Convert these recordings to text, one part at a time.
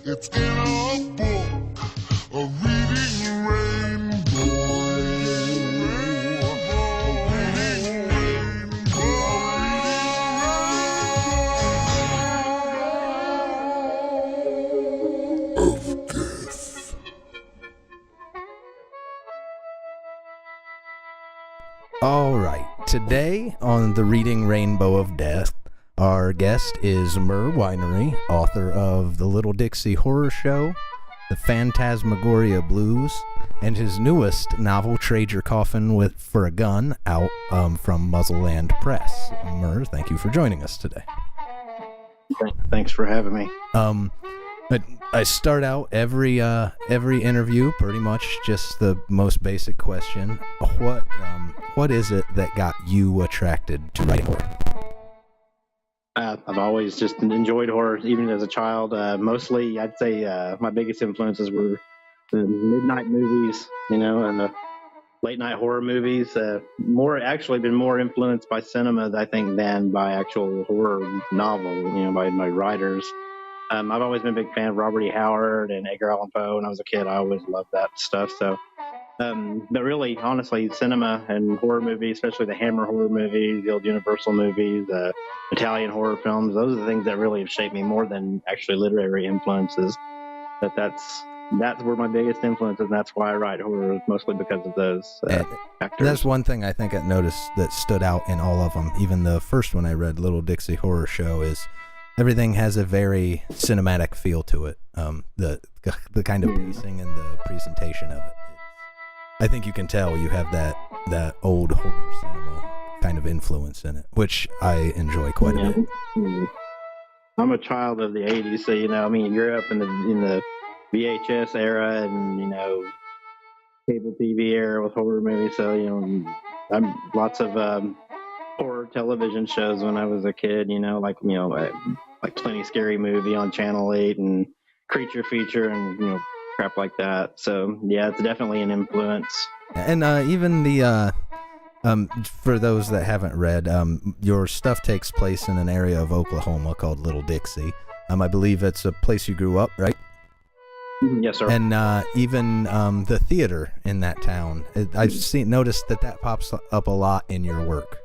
It's in a book, a reading rainbow. Of death. All right, today on the Reading Rainbow of Death, our guest is Mer Whinery, author of The Little Dixie Horror Show, The Phantasmagoria Blues, and his newest novel, Trade Your Coffin for a Gun, out from Muzzleland Press. Mer, thank you for joining us today. Thanks for having me. I start out every interview pretty much just the most basic question: what is it that got you attracted to writing horror? I've always just enjoyed horror, even as a child. Mostly, I'd say my biggest influences were the midnight movies, and the late night horror movies. Been more influenced by cinema, I think, than by actual horror novel, by my writers. I've always been a big fan of Robert E. Howard and Edgar Allan Poe. When I was a kid, I always loved that stuff. So, but really, honestly, cinema and horror movies, especially the Hammer horror movies, the old Universal movies, Italian horror films, those are the things that really have shaped me more than actually literary influences. That's where my biggest influence is, and that's why I write horror, mostly because of those factors. That's one thing I think I noticed that stood out in all of them. Even the first one I read, Little Dixie Horror Show, is everything has a very cinematic feel to it. The kind of pacing and the presentation of it. I think you can tell you have that old horror cinema kind of influence in it, which I enjoy quite a bit. I'm a child of the '80s, so you grew up in the VHS era and cable TV era with horror movies. So I'm lots of horror television shows when I was a kid. Like Plenty Scary Movie on Channel 8 and Creature Feature and crap like that. So yeah, it's definitely an influence. And even the for those that haven't read, your stuff takes place in an area of Oklahoma called Little Dixie. I believe it's a place you grew up, right? Yes, sir. And even the theater in that town, I've noticed that pops up a lot in your work,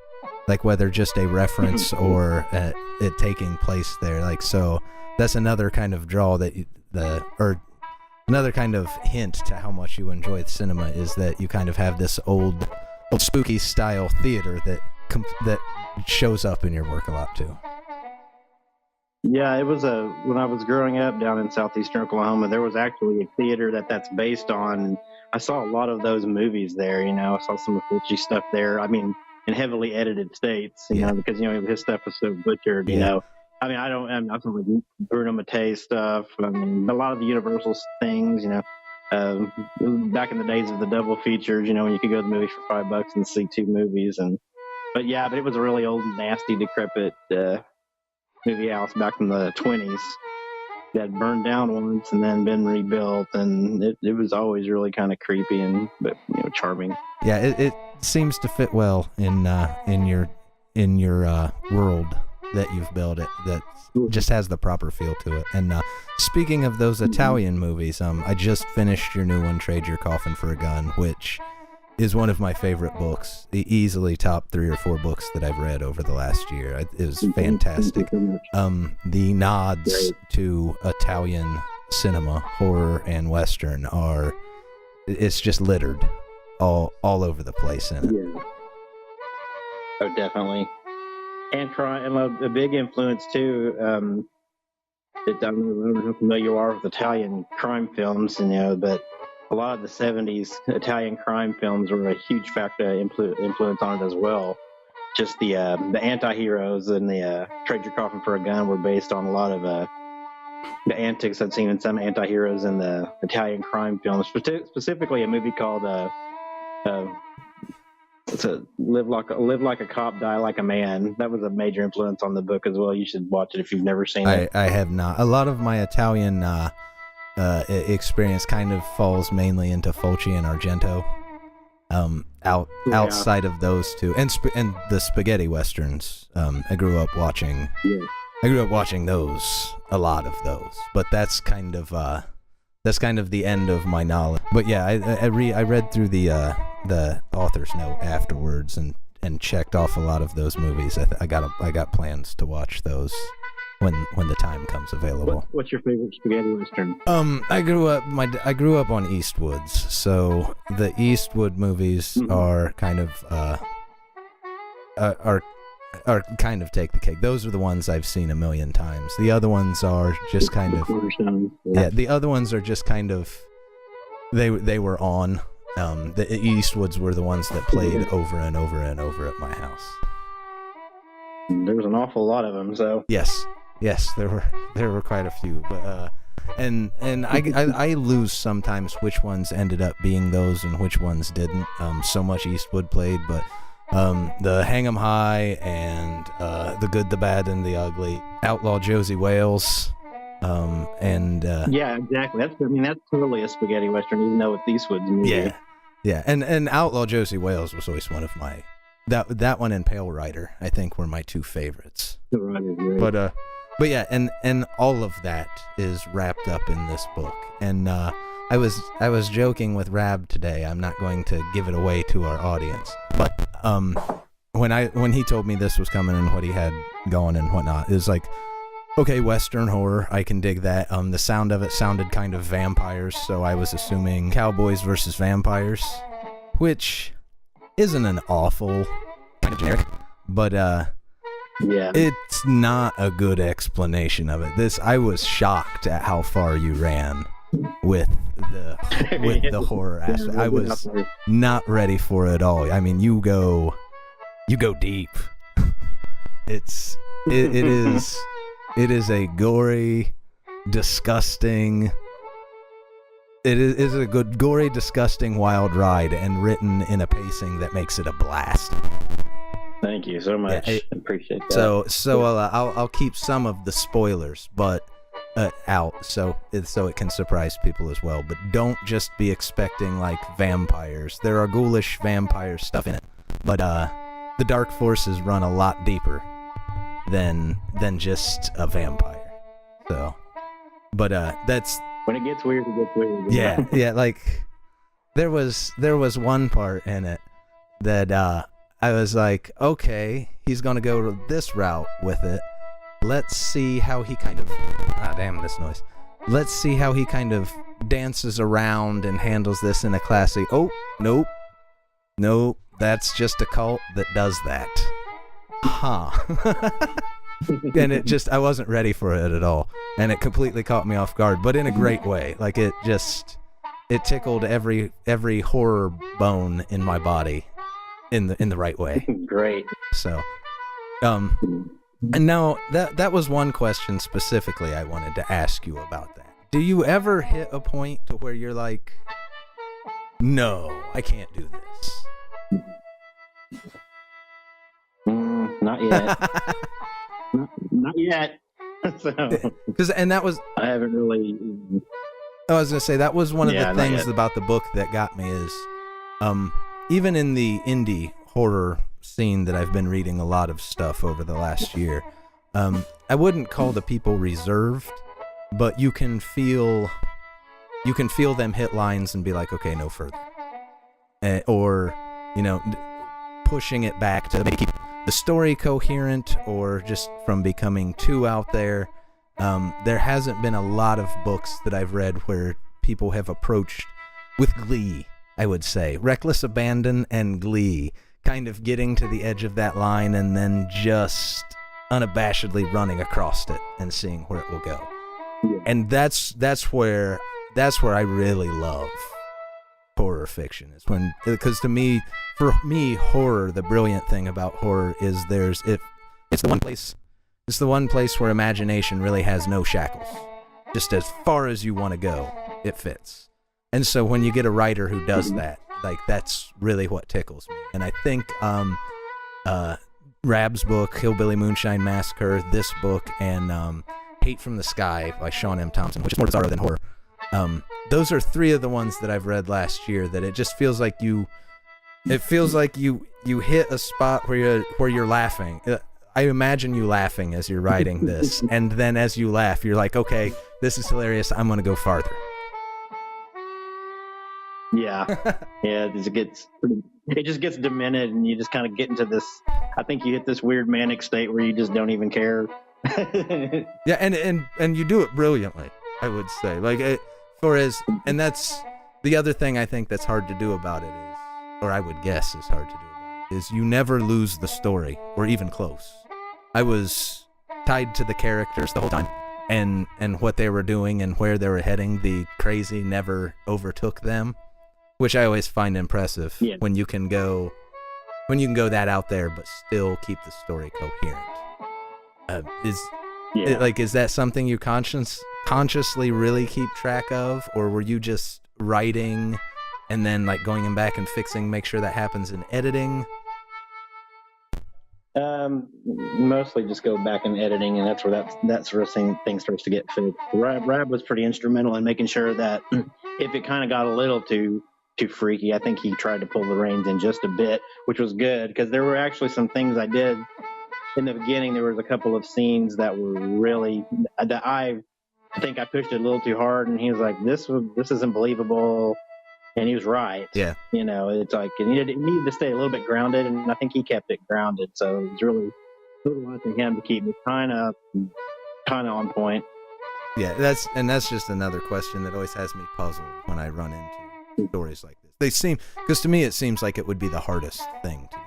like whether just a reference or it taking place there. Like, so that's another kind of draw or another kind of hint to how much you enjoy cinema, is that you kind of have this old spooky style theater that shows up in your work a lot too. Yeah, it was when I was growing up down in southeastern Oklahoma, there was actually a theater that's based on. I saw a lot of those movies there. I saw some of Fulci stuff there. I mean, in heavily edited states, because his stuff was so butchered. I'm not some like Bruno Mattei stuff. I mean, a lot of the Universal things. Back in the days of the double features, when you could go to the movie for $5 and see two movies, but it was a really old, nasty, decrepit movie house back in the 1920s that burned down once and then been rebuilt, and it was always really kind of creepy but charming. Yeah, it seems to fit well in your world that you've built. It that just has the proper feel to it. And speaking of those Italian movies, I just finished your new one, Trade Your Coffin for a Gun, which is one of my favorite books, easily top 3 or 4 books that I've read over the last year. It was fantastic. The nods to Italian cinema, horror and Western it's just littered all over the place in it. Yeah. Oh, definitely. And crime, and a big influence too. I don't know how familiar you are with Italian crime films, but a lot of the '70s Italian crime films were a huge influence on it as well. Just the anti-heroes and the Trade Your Coffin for a Gun were based on a lot of the antics I've seen in some anti-heroes in the Italian crime films. Specifically, a movie called Live Like a Cop, Die Like a Man. That was a major influence on the book as well. You should watch it if you've never seen it. I have not. A lot of my Italian experience kind of falls mainly into Fulci and Argento. Outside of those two, and the spaghetti westerns. I grew up watching I grew up watching those, a lot of those, but that's kind of the end of my knowledge. But yeah, I read through the author's note afterwards and checked off a lot of those movies. I got plans to watch those when the time comes available. What's your favorite spaghetti western? I grew up on Eastwoods, so the Eastwood movies are kind of are kind of take the cake. Those are the ones I've seen a million times. The other ones are just kind of the other ones are just kind of they were on. The Eastwoods were the ones that played over and over and over at my house. There was an awful lot of them, so yes, there were quite a few, but and I lose sometimes which ones ended up being those and which ones didn't. So much Eastwood played, but the Hang 'em High and The Good, the Bad, and the Ugly, Outlaw Josie Wales, and yeah, exactly. That's totally a spaghetti western, even though it's Eastwood's movie. Yeah, and Outlaw Josie Wales was always one of my that one and Pale Rider, I think, were my two favorites. But yeah, and all of that is wrapped up in this book, and I was joking with Rab today. I'm not going to give it away to our audience, but when he told me this was coming and what he had going and whatnot, it was like, okay, Western horror, I can dig that. The sound of it sounded kind of vampires, so I was assuming cowboys versus vampires, which isn't an awful kind of generic, but yeah, it's not a good explanation of it. I was shocked at how far you ran with the horror aspect. I was not ready for it at all. I mean, you go deep. It is a gory, disgusting. It is a good, gory, disgusting, wild ride, and written in a pacing that makes it a blast. Thank you so much. I appreciate that. So I'll keep some of the spoilers, but out so it can surprise people as well. But don't just be expecting like vampires. There are ghoulish vampire stuff in it, but the dark forces run a lot deeper than just a vampire. So, but that's when it gets weird. It gets weird. Yeah. Like there was one part in it that I was like, okay, he's gonna go this route with it. Let's see how he kind of Let's see how he kind of dances around and handles this in a classy. Oh, nope, that's just a cult that does that. Huh. And I wasn't ready for it at all, and it completely caught me off guard, but in a great way. Like it tickled every horror bone in my body in the right way. Great. So, and now that was one question specifically I wanted to ask you about that. Do you ever hit a point to where you're like, no, I can't do this? Not yet. Not yet. So, and that was, I haven't really. I was gonna say that was one of the things about the book that got me is, even in the indie horror scene that I've been reading a lot of stuff over the last year, I wouldn't call the people reserved, but you can feel them hit lines and be like, okay, no further, or pushing it back to maybe keep the story coherent, or just from becoming too out there. There hasn't been a lot of books that I've read where people have approached with glee, I would say, reckless abandon and glee, kind of getting to the edge of that line and then just unabashedly running across it and seeing where it will go. Yeah. And that's where I really love horror fiction, is when, because for me horror, the brilliant thing about horror is it's the one place where imagination really has no shackles. Just as far as you want to go, it fits. And so when you get a writer who does that, like, that's really what tickles me. And I think Rab's book, Hillbilly Moonshine Massacre, this book, and Hate from the Sky by Sean M. Thompson, which is more bizarro than horror. Those are three of the ones that I've read last year that it just feels like you hit a spot where you're laughing. I imagine you laughing as you're writing this, and then as you laugh, you're like, okay, this is hilarious. I'm gonna go farther. Yeah, it just gets demented, and you just kind of get into this. I think you hit this weird manic state where you just don't even care. Yeah, and you do it brilliantly, I would say. Like, and that's the other thing I think that's hard to do about it is, or I would guess is hard to do about it, is you never lose the story, or even close. I was tied to the characters the whole time, and what they were doing and where they were heading. The crazy never overtook them, which I always find impressive. Yeah. When you can go that out there but still keep the story coherent. Is that something you consciously really keep track of, or were you just writing and then like going back and fixing, make sure that happens in editing? Mostly just go back in editing, and that's where that sort of thing starts to get fixed. Rab was pretty instrumental in making sure that if it kind of got a little too freaky, I think he tried to pull the reins in just a bit, which was good, because there were actually some things I did in the beginning. There was a couple of scenes that were really, that I think I pushed it a little too hard, and he was like, this isn't believable. And he was right. Yeah. It's like it needed to stay a little bit grounded, and I think he kept it grounded. So it was really wanting him to keep me kind of on point. Yeah, that's just another question that always has me puzzled when I run into stories like this. Because to me it seems like it would be the hardest thing to do.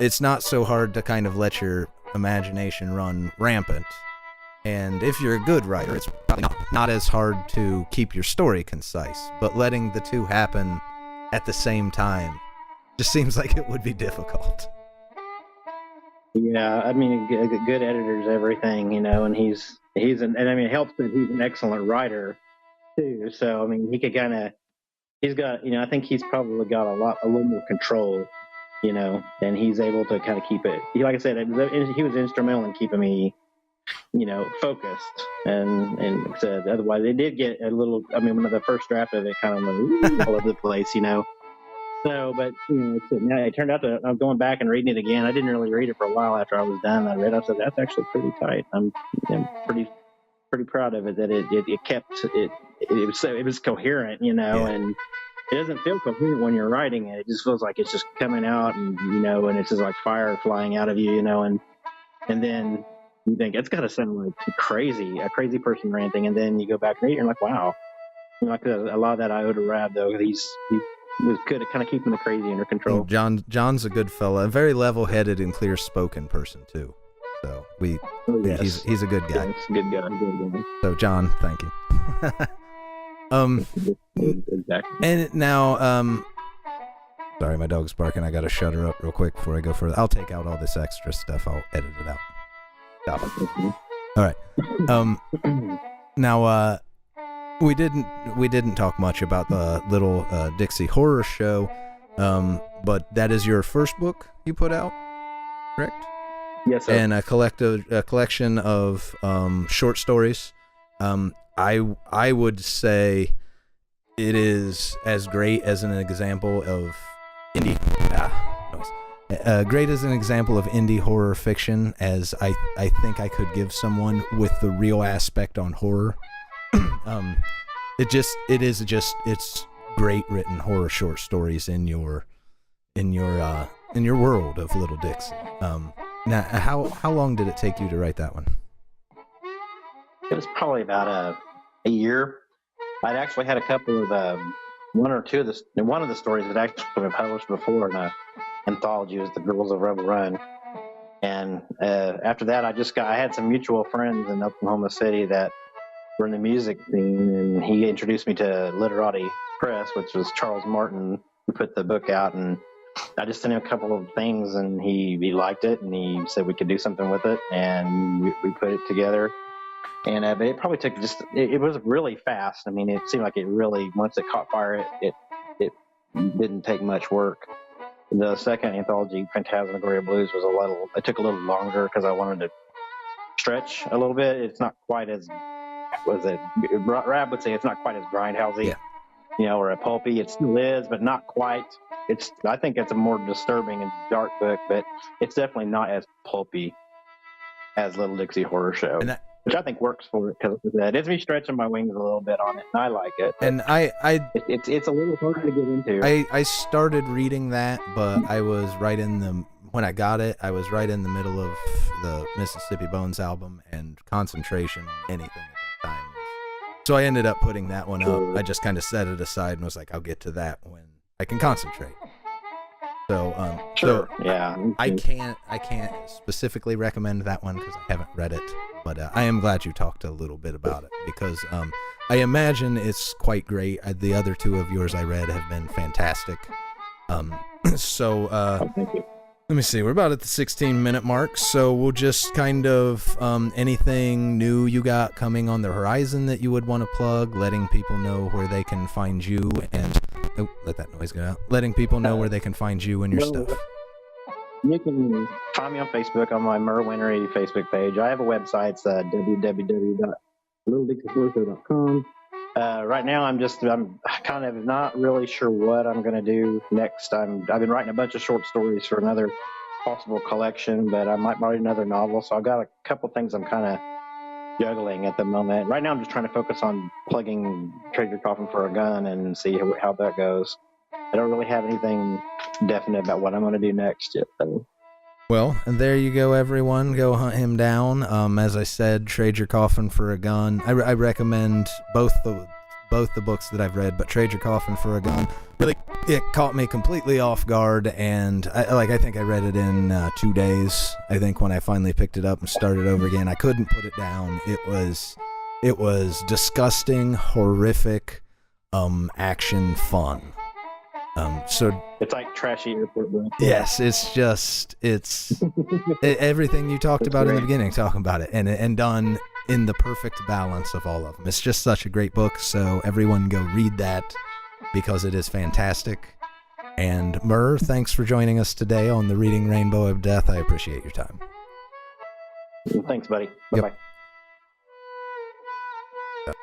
It's not so hard to kind of let your imagination run rampant. And if you're a good writer, it's probably not as hard to keep your story concise, but letting the two happen at the same time just seems like it would be difficult. Yeah, I mean, a good editor's everything, and it helps that he's an excellent writer too. So I mean, he's got, I think he's probably got a little more control, and he's able to kind of keep it. Like I said, he was instrumental in keeping me focused, and like I said, otherwise it did get a little, when the first draft of it kind of went all over the place, so, but now it turned out that I'm going back and reading it again. I didn't really read it for a while after I was done. I said, that's actually pretty tight. I'm pretty proud of it, that it kept it was coherent, and it doesn't feel coherent when you're writing it. It just feels like it's just coming out, and and it's just like fire flying out of you, and then you think it's got to sound like a crazy person ranting, and then you go back and read it, and you're like, wow. Like a lot of that I owe to Rab, though. He was good at kind of keeping the crazy under control. John's a good fella, a very level-headed and clear-spoken person too. So he's a good guy. Yeah, he's a good guy. So John, thank you. Exactly. And now, sorry, my dog's barking. I gotta shut her up real quick before I go further. I'll take out all this extra stuff. I'll edit it out. Stop it. All right. Now, we didn't talk much about the Little Dixie Horror Show, but that is your first book you put out, correct? Yes, sir. And a collection of short stories. I would say it is as great as an example of indie. Great as an example of indie horror fiction as I think I could give someone with the real aspect on horror. It's great written horror short stories in your world of Little Dixie. Now, how long did it take you to write that one? It was probably about a year. I'd actually had a couple of one of the stories that actually been published before in an anthology was The Girls of Rebel Run. And after that, I had some mutual friends in Oklahoma City that were in the music scene, and he introduced me to Literati Press, which was Charles Martin, who put the book out. And I just sent him a couple of things, and he liked it, and he said we could do something with it, and we put it together. And but it probably took it was really fast. I mean, it seemed like it really, once it caught fire, it didn't take much work. The second anthology, Phantasmagoria Blues, it took a little longer because I wanted to stretch a little bit. It's not quite as, Rab would say it's not quite as grindhousey, or a pulpy. It still is, but not quite. I think it's a more disturbing and dark book, but it's definitely not as pulpy as Little Dixie Horror Show, And which I think works for it because it's me stretching my wings a little bit on it, and I like it. and It's a little harder to get into. I started reading that, but I was right in the when I got it. I was right in the middle of the Mississippi Bones album, and concentration on anything at that time. So I ended up putting that one up. I just kind of set it aside and was like, I'll get to that when I can concentrate. So Sure. so Yeah. I can't specifically recommend that one because I haven't read it, but I am glad you talked a little bit about it because I imagine it's quite great. The other two of yours I read have been fantastic. So Thank you. let me see. We're about at the 16-minute mark, so we'll just kind of anything new you got coming on the horizon that you would want to plug, letting people know where they can find you, and let that noise get out. Letting people know where they can find you and your stuff. You can find me on Facebook on my Mer Whinery Facebook page. I have a website. It's www.littledixieforce.com. Right now, I'm kind of not really sure what I'm going to do next. I've been writing a bunch of short stories for another possible collection, but I might write another novel. So I've got a couple things I'm kind of juggling at the moment. Right now, I'm just trying to focus on plugging Trade Your Coffin for a Gun and see how that goes. I don't really have anything definite about what I'm going to do next yet, though. Well, and there you go, everyone. Go hunt him down. As I said, Trade Your Coffin for a Gun. I recommend both the books that I've read, but Trade Your Coffin for a Gun. Really, it caught me completely off guard, and I think I read it in 2 days. I think when I finally picked it up and started over again, I couldn't put it down. It was disgusting, horrific, action fun. So it's like trashy airport book. Yes, it's everything you talked about in the beginning, talking about it, and done in the perfect balance of all of them. It's just such a great book, so everyone go read that because it is fantastic. And Mer, thanks for joining us today on the Reading Rainbow of Death. I appreciate your time. Thanks, buddy. Bye-bye. Yep.